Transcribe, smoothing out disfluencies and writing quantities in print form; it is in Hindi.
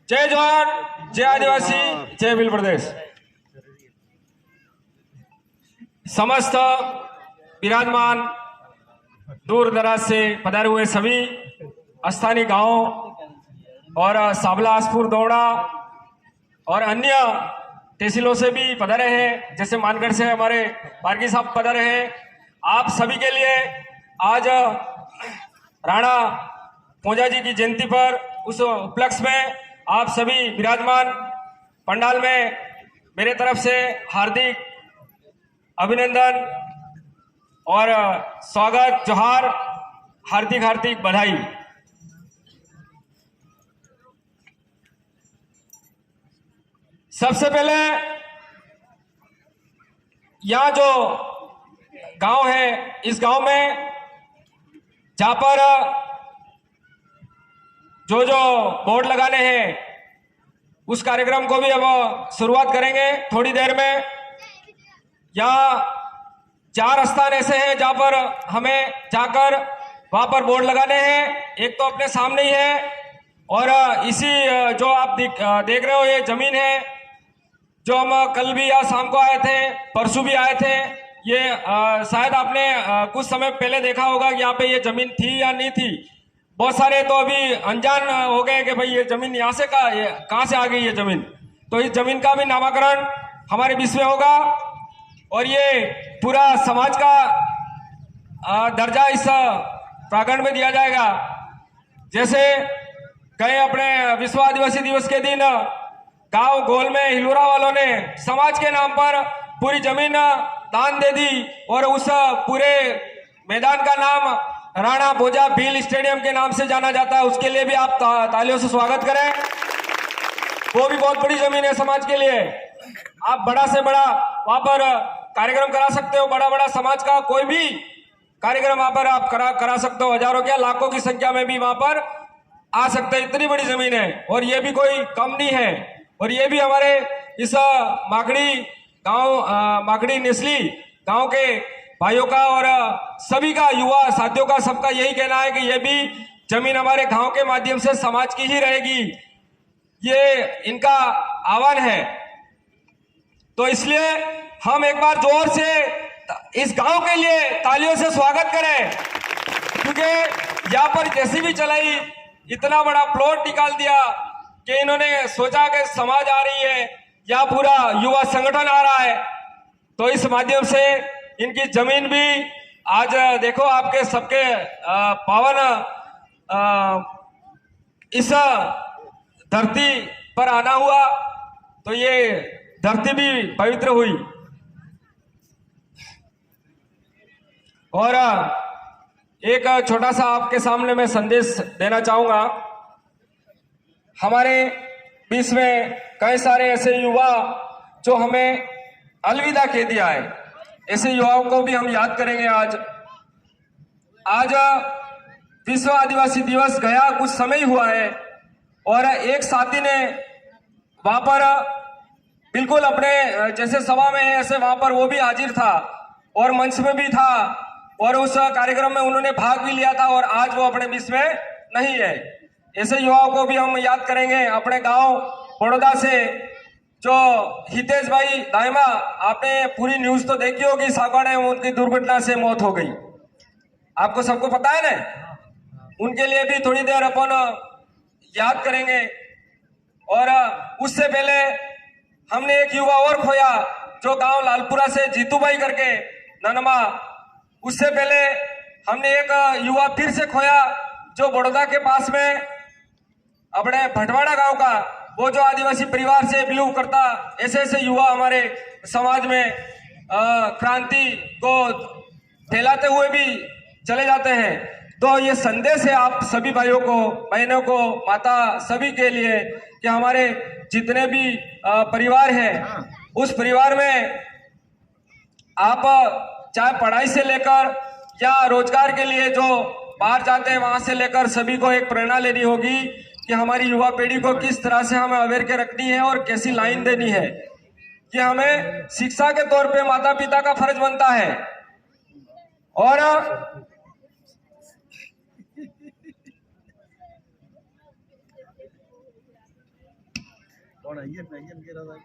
जय जवान, जय आदिवासी, जय भील प्रदेश। समस्त विराजमान दूर दराज से पधारे हुए सभी स्थानीय गांव और साबलासपुर दौड़ा और अन्य तहसीलों से भी पधारे हैं, जैसे मानगढ़ से हमारे पारगी साहब पधारे हैं। आप सभी के लिए आज राणा पोंजा जी की जयंती पर उस उपलक्ष्य में आप सभी विराजमान पंडाल में मेरे तरफ से हार्दिक अभिनंदन और स्वागत, जोहार, हार्दिक हार्दिक बधाई। सबसे पहले यहाँ जो गांव है, इस गांव में जहां पर जो जो बोर्ड लगाने हैं उस कार्यक्रम को भी हम शुरुआत करेंगे थोड़ी देर में। यहाँ 4 स्थान ऐसे हैं जहां पर हमें जाकर वहां पर बोर्ड लगाने हैं। एक तो अपने सामने ही है और इसी जो आप देख रहे हो ये जमीन है जो हम कल भी या शाम को आए थे, परसों भी आए थे। ये शायद आपने कुछ समय पहले देखा होगा कि यहाँ पे ये जमीन थी या नहीं थी। बहुत सारे तो अभी अनजान हो गए कि भाई ये जमीन यहाँ से कहाँ से आ गई ये जमीन। तो इस जमीन का भी नामकरण हमारे बीच में होगा और ये पूरा समाज का दर्जा इस प्रांगण में दिया जाएगा। जैसे कई अपने विश्व आदिवासी दिवस के दिन गांव गोल में हिलोरा वालों ने समाज के नाम पर पूरी जमीन दान दे दी और उस पूरे मैदान का नाम राणा पोंजा भील स्टेडियम के नाम से जाना जाता है। उसके लिए भी आप तालियों से स्वागत करें। वो भी बहुत बड़ी जमीन है समाज के लिए। आप बड़ा से बड़ा वहां पर कार्यक्रम करा सकते हो, बड़ा बड़ा समाज का कोई भी कार्यक्रम वहां पर आप करा सकते हो। हजारों क्या लाखों की संख्या में भी वहां पर आ सकते हैं, इतनी बड़ी जमीन है और ये भी कोई कम नहीं है। और ये भी हमारे इस माकड़ी गांव, माकड़ी निसली गांव के भाइयों का और सभी का, युवा साथियों का, सबका यही कहना है कि ये भी जमीन हमारे गांव के माध्यम से समाज की ही रहेगी। ये इनका आह्वान है। तो इसलिए हम एक बार जोर से इस गांव के लिए तालियों से स्वागत करें, क्योंकि यहाँ पर जैसी भी चलाई इतना बड़ा प्लॉट निकाल दिया कि इन्होंने सोचा कि समाज आ रही है या पूरा युवा संगठन आ रहा है। तो इस माध्यम से इनकी जमीन भी आज देखो आपके सबके पावन इस धरती पर आना हुआ, तो ये धरती भी पवित्र हुई। और एक छोटा सा आपके सामने मैं संदेश देना चाहूंगा। हमारे बीच में कई सारे ऐसे युवा जो हमें अलविदा कह दिया है, ऐसे युवाओं को भी हम याद करेंगे आज। आज विश्व आदिवासी दिवस गया कुछ समय ही हुआ है और एक साथी ने वहां पर बिल्कुल अपने जैसे सभा में है ऐसे वहां पर वो भी हाजिर था और मंच में भी था और उस कार्यक्रम में उन्होंने भाग भी लिया था और आज वो अपने बीच में नहीं है। ऐसे युवाओं को भी हम याद करेंगे। अपने गांव बड़ौदा से जो हितेश भाई दाइमा, आपने पूरी न्यूज तो देखी होगी, सागवाड़े में उनकी दुर्घटना से मौत हो गई, आपको सबको पता है ना। उनके लिए भी थोड़ी देर अपन याद करेंगे। और उससे पहले हमने एक युवा और खोया जो गांव लालपुरा से जीतू भाई करके ननमा। उससे पहले हमने एक युवा फिर से खोया जो बड़ौदा के पास में अपने भटवाड़ा गांव का, वो जो आदिवासी परिवार से बिलोंग करता। ऐसे ऐसे युवा हमारे समाज में क्रांति को फैलाते हुए भी चले जाते हैं। तो ये संदेश है आप सभी भाइयों को, बहनों को, माता सभी के लिए कि हमारे जितने भी परिवार हैं उस परिवार में आप चाहे पढ़ाई से लेकर या रोजगार के लिए जो बाहर जाते हैं वहां से लेकर सभी को एक प्रेरणा लेनी होगी कि हमारी युवा पीढ़ी को किस तरह से हमें अवेयर के रखनी है और कैसी लाइन देनी है। कि हमें शिक्षा के तौर पे माता पिता का फर्ज बनता है। और कौन है ये नहीं, इनके रहा